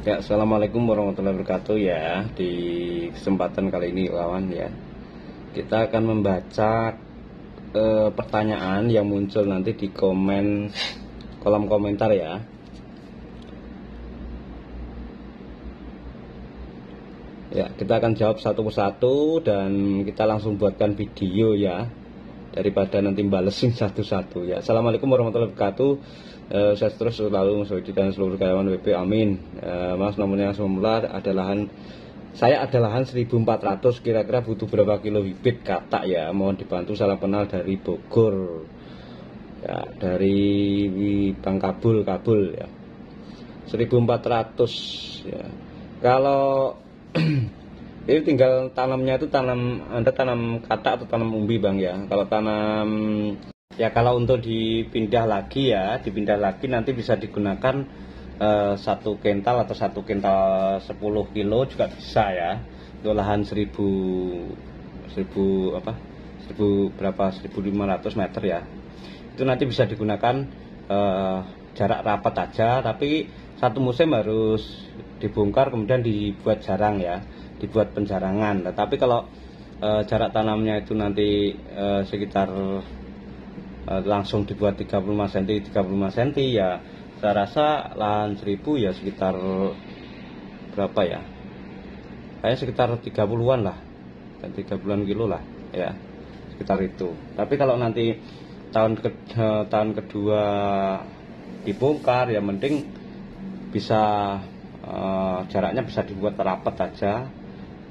Ya, assalamualaikum warahmatullahi wabarakatuh ya. Di kesempatan kali ini kawan ya, kita akan membaca pertanyaan yang muncul nanti di kolom komentar ya. Ya, kita akan jawab satu persatu dan kita langsung buatkan video ya, daripada nanti balesin satu-satu ya. Assalamualaikum warahmatullahi wabarakatuh. Saya terus selalu dan seluruh karyawan WP, amin. Mas, nomornya semula ada lahan, saya ada lahan 1400, kira-kira butuh berapa kilo bibit katak ya, mohon dibantu, salam kenal dari Bogor ya, dari Bang Kabul ya, 1400 ya. Kalau ini tinggal tanamnya itu Anda tanam katak atau tanam umbi Bang ya. Kalau tanam ya, kalau untuk dipindah lagi nanti bisa digunakan 1 kental atau 1 kental 10 kilo juga bisa ya. Untuk lahan 1000 berapa, 1500 meter ya. Itu nanti bisa digunakan jarak rapat aja, tapi satu musim harus dibongkar kemudian dibuat jarang ya, dibuat penjarangan. Tetapi kalau jarak tanamnya itu nanti sekitar langsung dibuat 35 cm ya, saya rasa lahan 1000 ya sekitar berapa ya, kayaknya sekitar 30-an lah, 30-an kilo lah ya, sekitar itu. Tapi kalau nanti tahun kedua dibongkar ya, mending bisa jaraknya bisa dibuat rapat aja.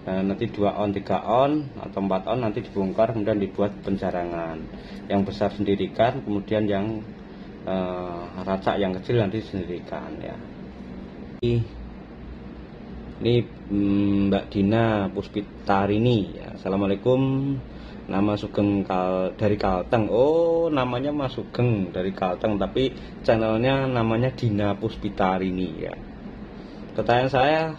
Nanti 2 on 3 on atau 4 on nanti dibongkar kemudian dibuat penjarangan, yang besar sendirikan, kemudian yang racak yang kecil nanti sendirikan ya. Ini Mbak Dina Puspitarini ya. Assalamualaikum, nama Sugeng dari Kalteng. Oh, namanya Mas Sugeng dari Kalteng, tapi channelnya namanya Dina Puspitarini ya. Pertanyaan saya,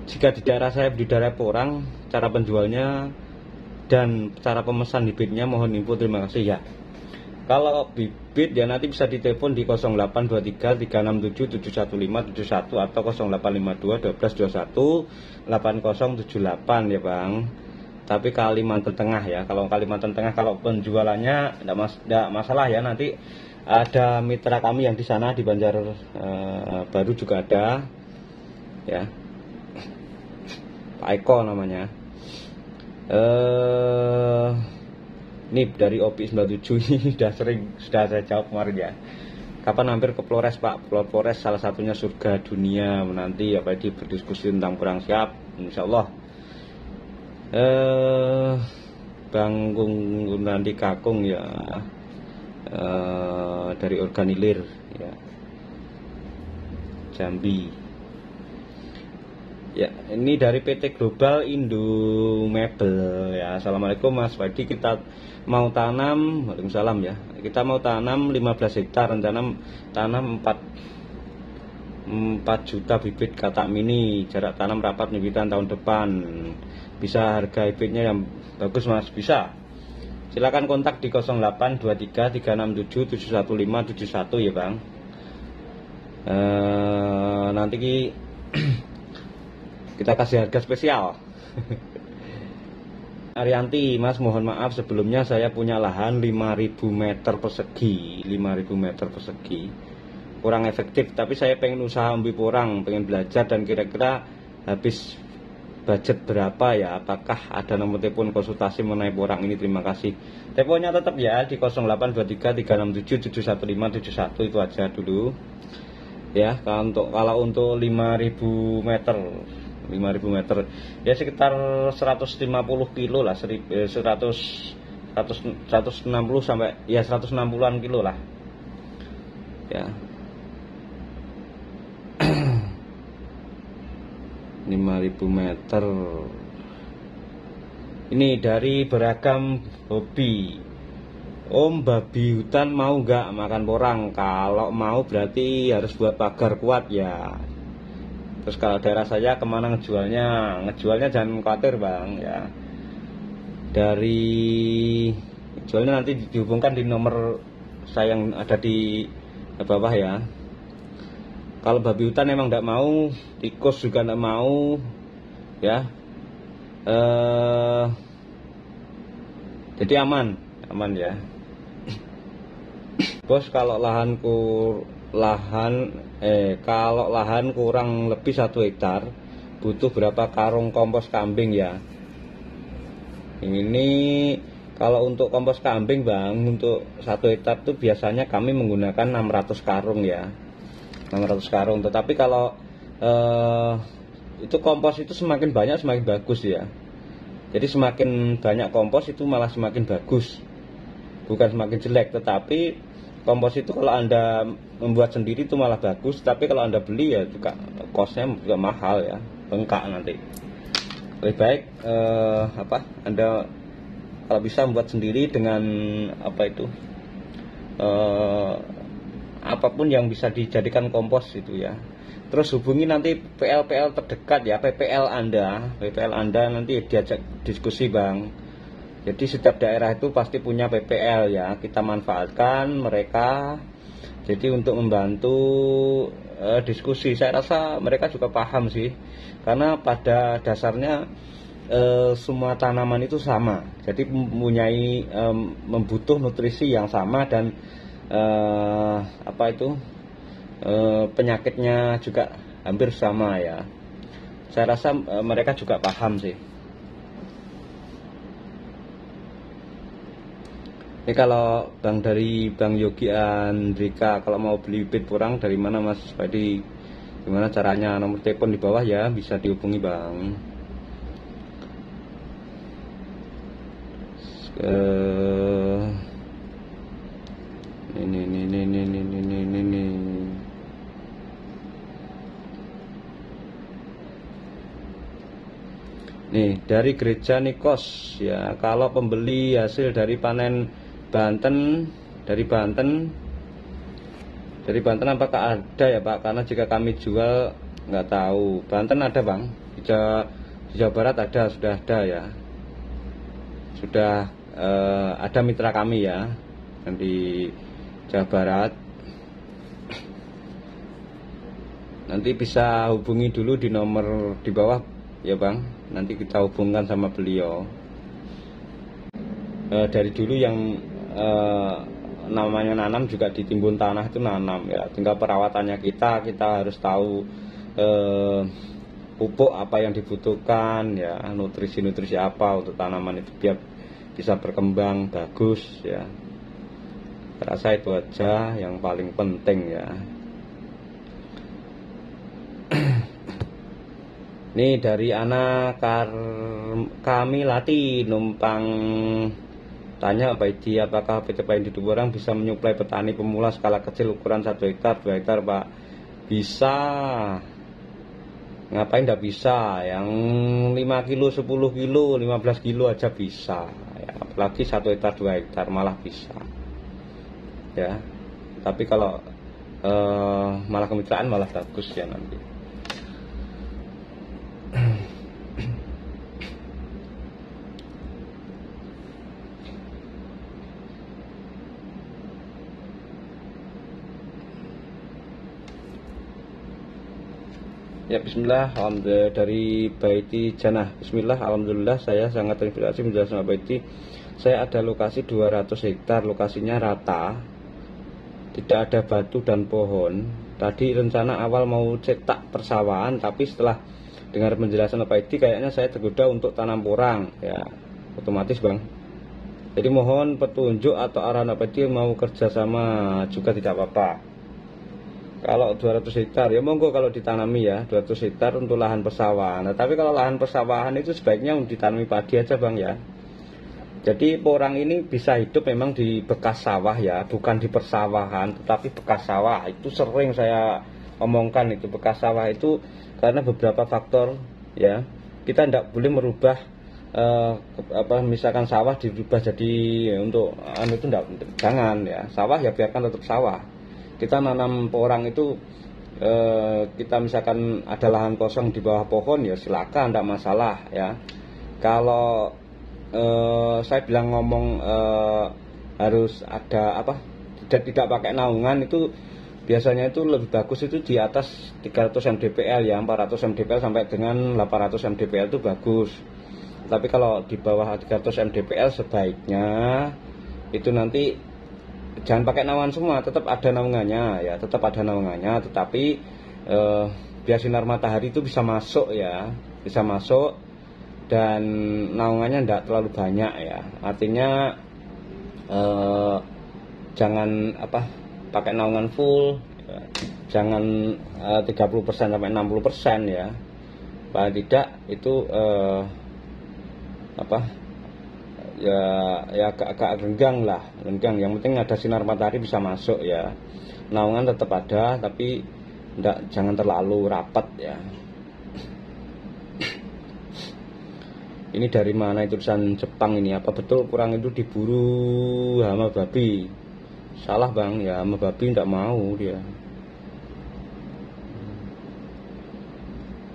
jika di daerah saya budidaya porang, cara penjualnya dan cara pemesan bibitnya mohon info, terima kasih ya. Kalau bibit ya nanti bisa ditelepon di 0823 367 715 71 atau 0852 1221 8078 ya Bang. Tapi Kalimantan Tengah ya. Kalau Kalimantan Tengah, kalau penjualannya tidak masalah ya, nanti ada mitra kami yang di sana di Banjarbaru juga ada ya, Pak Eko namanya. Ini dari Opi 97 ini sudah saya jawab kemarin ya. Kapan hampir ke Flores Pak? Flores salah satunya surga dunia, nanti apa di berdiskusi tentang perang, siap insyaallah. Bang Gunandi Kakung ya, dari Organilir ya, Jambi. Ya, ini dari PT Global Indo Mebel ya. Assalamualaikum Mas Wadi, kita mau tanam, waalaikumsalam ya, kita mau tanam 15 hektar, rencana tanam 4 juta bibit katak mini, jarak tanam rapat bibitan tahun depan. Bisa harga bibitnya yang bagus Mas? Bisa, silakan kontak di 0823 367 715 71 ya Bang. Nanti kita kasih harga spesial. Arianti, Mas mohon maaf sebelumnya, saya punya lahan 5000 meter persegi, 5000 meter persegi kurang efektif, tapi saya pengen usaha umbi porang, pengen belajar, dan kira-kira habis budget berapa ya, apakah ada nomor telepon konsultasi mengenai porang ini, terima kasih. Teleponnya tetap ya di 0823 367 715 71, itu aja dulu ya. Kalau untuk 5000 meter ya sekitar 150 kilo lah, 160 sampai ya 160-an kilo lah ya. 5000 meter ini dari Beragam Hobi. Om, babi hutan mau nggak makan porang? Kalau mau berarti harus buat pagar kuat ya. Terus kalau daerah saya kemana ngejualnya? Ngejualnya jangan khawatir Bang ya. Jualnya nanti dihubungkan di nomor saya yang ada di bawah ya. Kalau babi hutan emang tidak mau, tikus juga tidak mau, ya. Jadi aman ya. Bos, kalau kalau lahan kurang lebih 1 hektar, butuh berapa karung kompos kambing ya? Ini kalau untuk kompos kambing Bang, untuk 1 hektar itu biasanya kami menggunakan 600 karung ya. 600 karung. Tetapi kalau itu kompos itu semakin banyak semakin bagus ya. Jadi semakin banyak kompos itu malah semakin bagus, bukan semakin jelek. Tetapi kompos itu kalau Anda membuat sendiri itu malah bagus, tapi kalau Anda beli ya juga kosnya juga mahal ya, bengkak nanti. Lebih baik Anda kalau bisa membuat sendiri dengan apapun yang bisa dijadikan kompos itu ya. Terus hubungi nanti PL terdekat ya, PPL Anda nanti diajak diskusi Bang. Jadi setiap daerah itu pasti punya PPL ya, kita manfaatkan mereka. Jadi untuk membantu diskusi, saya rasa mereka juga paham sih, karena pada dasarnya semua tanaman itu sama. Jadi mempunyai membutuh nutrisi yang sama dan penyakitnya juga hampir sama ya. Saya rasa mereka juga paham sih. Ini kalau dari Bang Yogi Andrika, kalau mau beli bibit porang dari mana Mas Padi? Gimana caranya? Nomor telepon di bawah ya, bisa dihubungi Bang. Ini. Nih, dari Gereja Nikos ya, kalau pembeli hasil dari panen dari Banten apakah ada ya Pak? Karena jika kami jual nggak tahu. Banten ada Bang, di Jawa Barat sudah ada ya. Sudah ada mitra kami ya yang di Jawa Barat. Nanti bisa hubungi dulu di nomor di bawah ya Bang, nanti kita hubungkan sama beliau. Dari dulu yang namanya nanam juga ditimbun tanah itu nanam ya, tinggal perawatannya kita harus tahu pupuk apa yang dibutuhkan ya, nutrisi apa untuk tanaman itu biar bisa berkembang bagus ya. Rasa itu aja yang paling penting ya. Ini dari anak kami Lati numpang tanya Pak Edi, apakah PT Paindo Orang bisa menyuplai petani pemula skala kecil ukuran 1 hektar 2 hektar Pak? Bisa. Ngapain tidak bisa? Yang 5 kilo 10 kilo 15 kilo aja bisa ya, apalagi 1 hektar 2 hektar malah bisa ya. Tapi kalau malah kemitraan malah bagus ya nanti. Ya, bismillah, alhamdulillah, dari Baiti Janah. Bismillah, alhamdulillah, saya sangat terinspirasi menjelaskan Baiti. Saya ada lokasi 200 hektar, lokasinya rata, tidak ada batu dan pohon. Tadi rencana awal mau cetak persawahan, tapi setelah dengar penjelasan Baiti kayaknya saya tergoda untuk tanam porang ya, otomatis Bang. Jadi mohon petunjuk atau arahan Baiti, mau kerjasama juga tidak apa-apa. Kalau 200 hektar ya monggo kalau ditanami ya, 200 hektar untuk lahan persawahan. Nah, tapi kalau lahan persawahan itu sebaiknya ditanami padi aja Bang ya. Jadi porang ini bisa hidup memang di bekas sawah ya, bukan di persawahan, tetapi bekas sawah. Itu sering saya omongkan, itu bekas sawah itu karena beberapa faktor ya. Kita tidak boleh merubah misalkan sawah dirubah jadi untuk itu enggak, jangan ya. Sawah ya biarkan tetap sawah. Kita nanam porang itu kita misalkan ada lahan kosong di bawah pohon ya silakan, tidak masalah ya. Kalau saya bilang ngomong harus ada tidak pakai naungan, itu biasanya itu lebih bagus itu di atas 300 mdpl ya, 400 mdpl sampai dengan 800 mdpl itu bagus. Tapi kalau di bawah 300 mdpl sebaiknya itu nanti jangan pakai naungan semua, tetap ada naungannya ya, tetapi biar sinar matahari itu bisa masuk ya, bisa masuk, dan naungannya tidak terlalu banyak ya. Artinya jangan pakai naungan full ya. Jangan 30% sampai 60% ya, paling tidak itu ya agak renggang lah, yang penting ada sinar matahari bisa masuk ya. Naungan tetap ada tapi jangan terlalu rapat ya. Ini dari mana itu, tulisan Jepang ini, apa betul kurang itu diburu hama babi? Salah bang, ya hama babi tidak mau dia.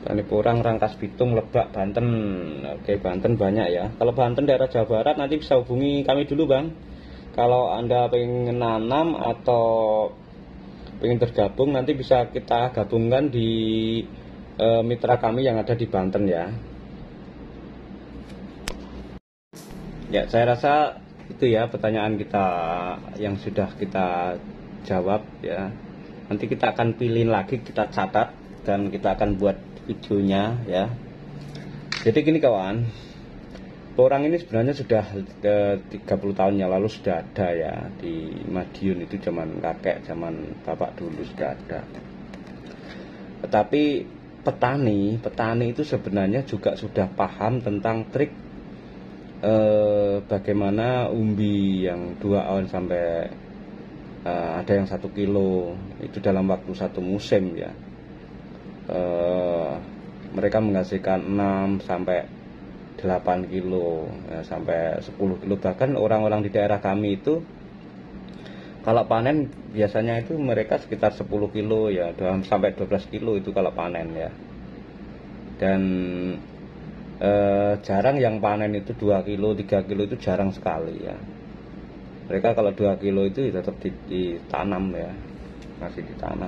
Tani Porang, Rangkas Bitung, Lebak, Banten. Oke, Banten banyak ya. Kalau Banten daerah Jawa Barat nanti bisa hubungi kami dulu bang. Kalau Anda pengen nanam atau pengen tergabung, nanti bisa kita gabungkan di mitra kami yang ada di Banten ya. Ya, saya rasa itu ya pertanyaan kita yang sudah kita jawab ya. Nanti kita akan pilih lagi, kita catat, dan kita akan buat videonya ya. Jadi gini kawan, porang ini sebenarnya sudah 30 tahun yang lalu sudah ada ya di Madiun, itu zaman kakek, zaman bapak dulu sudah ada. Tetapi petani itu sebenarnya juga sudah paham tentang trik bagaimana umbi yang 2 on sampai ada yang 1 kilo itu dalam waktu 1 musim ya. Mereka menghasilkan 6 sampai 8 kilo ya, sampai 10 kilo. Bahkan orang-orang di daerah kami itu kalau panen biasanya itu mereka sekitar 10 kilo ya, sampai 12 kilo itu kalau panen ya. Dan jarang yang panen itu 2 kilo, 3 kilo itu jarang sekali ya. Mereka kalau 2 kilo itu tetap ditanam ya, masih ditanam.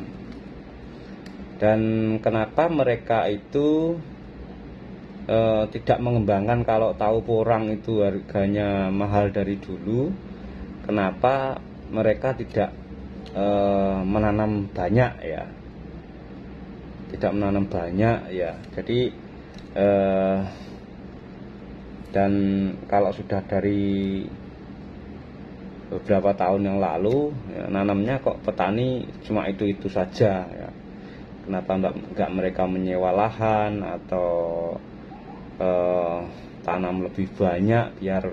Dan kenapa mereka itu tidak mengembangkan, kalau tahu porang itu harganya mahal dari dulu, kenapa mereka tidak menanam banyak ya? Tidak menanam banyak ya. Jadi dan kalau sudah dari beberapa tahun yang lalu ya, nanamnya kok petani cuma itu saja ya. Kenapa enggak mereka menyewa lahan atau tanam lebih banyak biar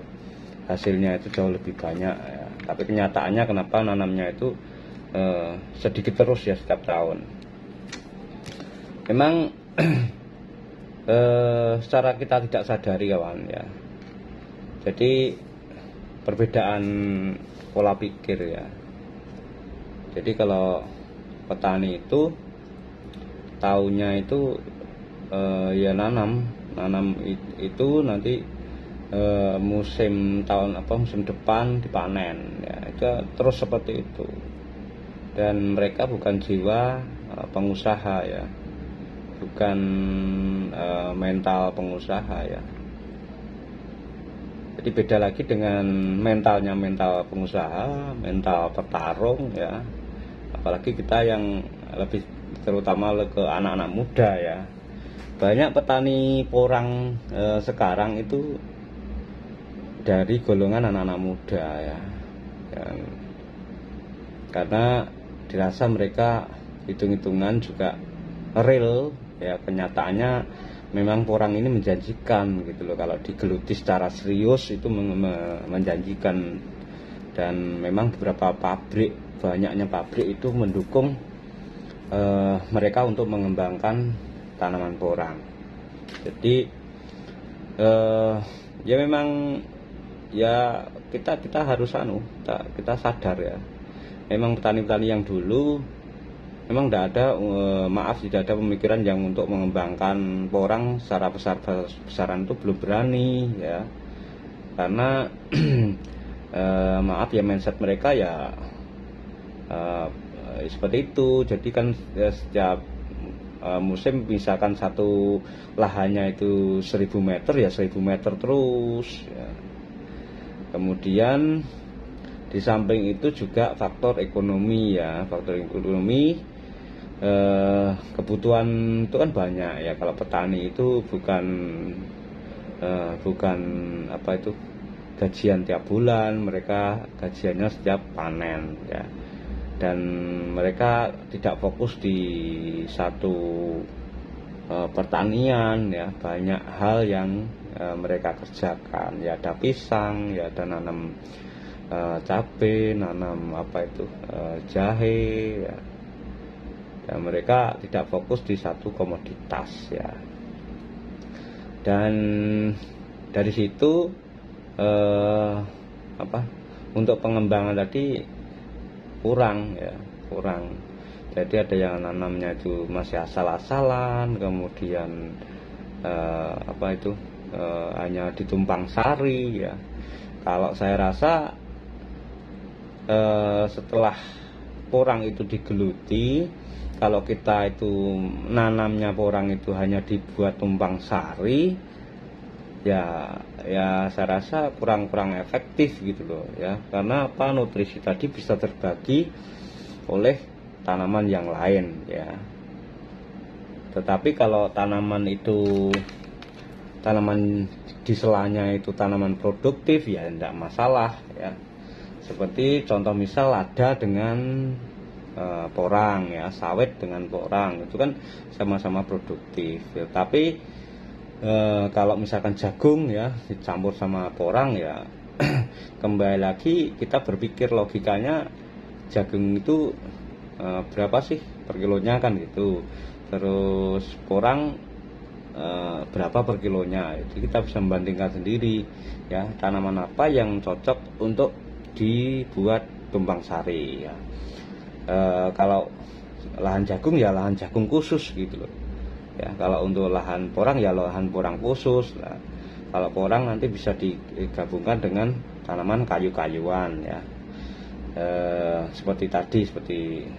hasilnya itu jauh lebih banyak ya. Tapi kenyataannya kenapa nanamnya itu sedikit terus ya setiap tahun. Memang secara kita tidak sadari kawan ya. Jadi perbedaan pola pikir ya. Jadi kalau petani itu taunya itu ya nanam itu nanti musim depan dipanen ya, itu terus seperti itu. Dan mereka bukan jiwa pengusaha ya, bukan mental pengusaha ya. Jadi beda lagi dengan mental pengusaha, mental petarung ya. Apalagi kita yang lebih terutama ke anak-anak muda ya. Banyak petani porang sekarang itu dari golongan anak-anak muda ya. Karena dirasa mereka hitung-hitungan juga real ya, kenyataannya memang porang ini menjanjikan gitu loh, kalau digeluti secara serius itu menjanjikan. Dan memang beberapa banyaknya pabrik itu mendukung mereka untuk mengembangkan tanaman porang. Jadi ya memang ya kita harus kita sadar ya, memang petani-petani yang dulu memang tidak ada pemikiran yang untuk mengembangkan porang secara besaran itu belum berani ya, karena mindset mereka ya seperti itu. Jadi kan setiap musim misalkan satu lahannya itu 1000 meter ya 1000 meter terus ya. Kemudian di samping itu juga faktor ekonomi ya, faktor ekonomi, kebutuhan itu kan banyak ya. Kalau petani itu bukan apa itu gajian tiap bulan, mereka gajiannya setiap panen ya. Dan mereka tidak fokus di satu pertanian ya, banyak hal yang mereka kerjakan ya. Ada pisang ya, ada nanam cabai, nanam apa itu jahe ya. Dan mereka tidak fokus di satu komoditas ya. Dan dari situ untuk pengembangan tadi kurang. Jadi ada yang nanamnya itu masih asal-asalan, kemudian hanya ditumpang sari ya. Kalau saya rasa setelah porang itu digeluti, kalau kita itu nanamnya porang itu hanya dibuat tumpang sari, ya saya rasa kurang efektif gitu loh ya. Karena apa, nutrisi tadi bisa terbagi oleh tanaman yang lain ya. Tetapi kalau tanaman di selanya itu tanaman produktif ya tidak masalah ya. Seperti contoh misal lada dengan porang ya, sawit dengan porang, itu kan sama-sama produktif ya. Tapi kalau misalkan jagung ya dicampur sama porang ya kembali lagi kita berpikir logikanya, jagung itu berapa sih per kilonya kan gitu, terus porang berapa per kilonya, itu kita bisa membandingkan sendiri ya, tanaman apa yang cocok untuk dibuat tumpang sari ya. Kalau lahan jagung ya lahan jagung khusus gitu loh ya. Kalau untuk lahan porang ya lahan porang khusus. Nah, kalau porang nanti bisa digabungkan dengan tanaman kayu-kayuan ya, seperti tadi, seperti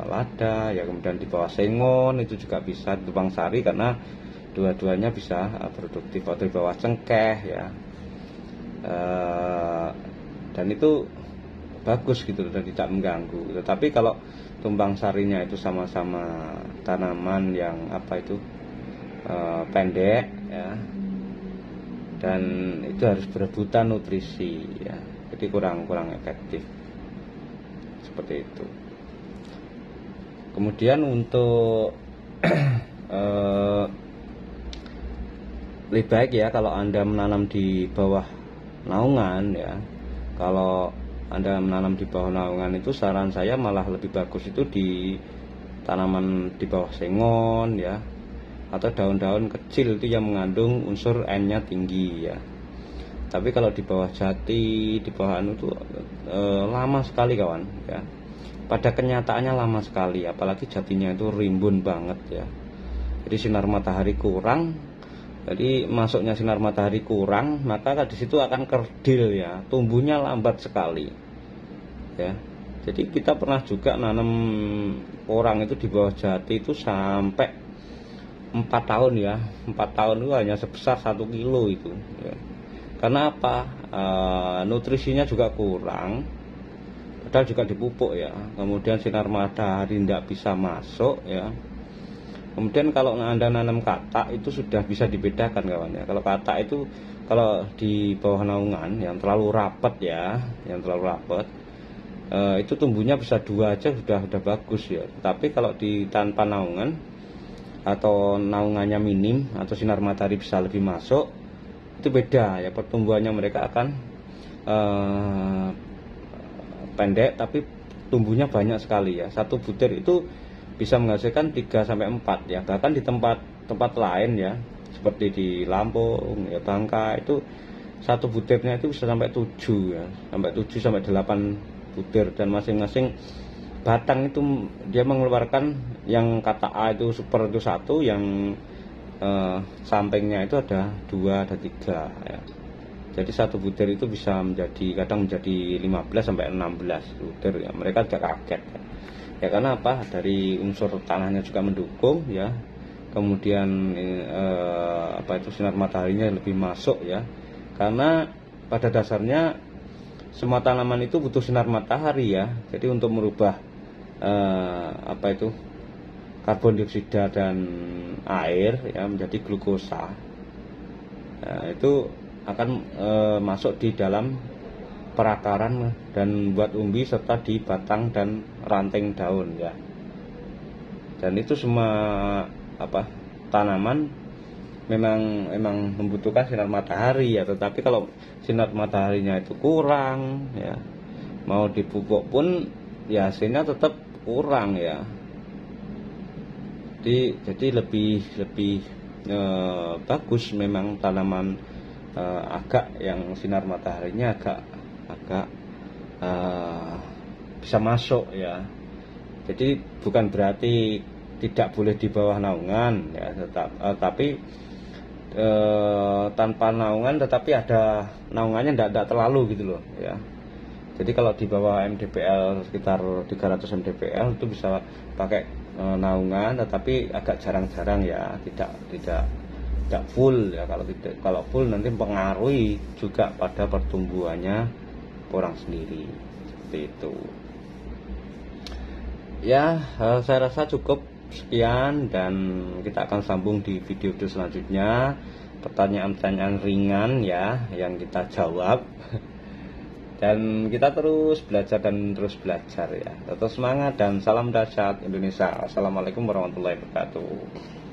lada ya, kemudian di bawah sengon itu juga bisa tumpang sari karena dua-duanya bisa produktif, atau di bawah cengkeh ya, dan itu bagus gitu dan tidak mengganggu. Tetapi kalau tumpang sarinya itu sama-sama tanaman yang pendek ya, dan itu harus berebutan nutrisi ya, jadi kurang efektif seperti itu. Kemudian untuk lebih baik ya kalau Anda menanam di bawah naungan ya. Kalau Anda menanam di bawah naungan itu saran saya malah lebih bagus itu di tanaman di bawah sengon ya, atau daun-daun kecil itu yang mengandung unsur N-nya tinggi ya. Tapi kalau di bawah jati, di bawah itu lama sekali kawan ya. Pada kenyataannya lama sekali, apalagi jatinya itu rimbun banget ya. Jadi sinar matahari kurang, jadi masuknya sinar matahari kurang, maka di situ akan kerdil ya, tumbuhnya lambat sekali ya. Jadi kita pernah juga nanam porang itu di bawah jati itu sampai 4 tahun ya. 4 tahun itu hanya sebesar 1 kilo itu ya. Karena apa? Nutrisinya juga kurang, padahal juga dipupuk ya. Kemudian sinar matahari tidak bisa masuk ya. Kemudian kalau Anda nanam katak itu sudah bisa dibedakan kawan ya. Kalau katak itu kalau di bawah naungan yang terlalu rapat ya, itu tumbuhnya bisa 2 aja sudah bagus ya. Tapi kalau di tanpa naungan atau naungannya minim atau sinar matahari bisa lebih masuk, itu beda ya, pertumbuhannya mereka akan pendek tapi tumbuhnya banyak sekali ya. Satu butir itu bisa menghasilkan 3-4 ya. Bahkan di tempat lain ya, seperti di Lampung ya, Bangka, itu satu butirnya itu bisa sampai 7 ya, sampai 8 butir, dan masing-masing batang itu dia mengeluarkan yang kata A itu super itu 1, yang sampingnya itu ada 2 ada 3 ya. Jadi satu butir itu bisa kadang menjadi 15 sampai 16 butir ya. Mereka juga kaget ya. Ya karena apa? Dari unsur tanahnya juga mendukung ya. Kemudian sinar mataharinya lebih masuk ya. Karena pada dasarnya semua tanaman itu butuh sinar matahari ya. Jadi untuk merubah karbon dioksida dan air ya menjadi glukosa. Nah, itu akan masuk di dalam perakaran dan buat umbi serta di batang dan ranting daun ya. Dan itu semua tanaman memang membutuhkan sinar matahari ya, tetapi kalau sinar mataharinya itu kurang ya, mau dipupuk pun ya hasilnya tetap kurang ya. Jadi lebih bagus memang tanaman agak yang sinar mataharinya agak bisa masuk ya. Jadi bukan berarti tidak boleh di bawah naungan ya, tapi tanpa naungan tetapi ada naungannya tidak terlalu gitu loh ya. Jadi kalau di bawah MDPL sekitar 300 MDPL itu bisa pakai naungan, tetapi agak jarang-jarang ya, tidak full ya. Kalau full nanti mempengaruhi juga pada pertumbuhannya orang sendiri seperti itu. Ya, saya rasa cukup sekian dan kita akan sambung di video selanjutnya. Pertanyaan-pertanyaan ringan ya yang kita jawab. Dan kita terus belajar ya. Tetap semangat dan salam dahsyat Indonesia. Assalamualaikum warahmatullahi wabarakatuh.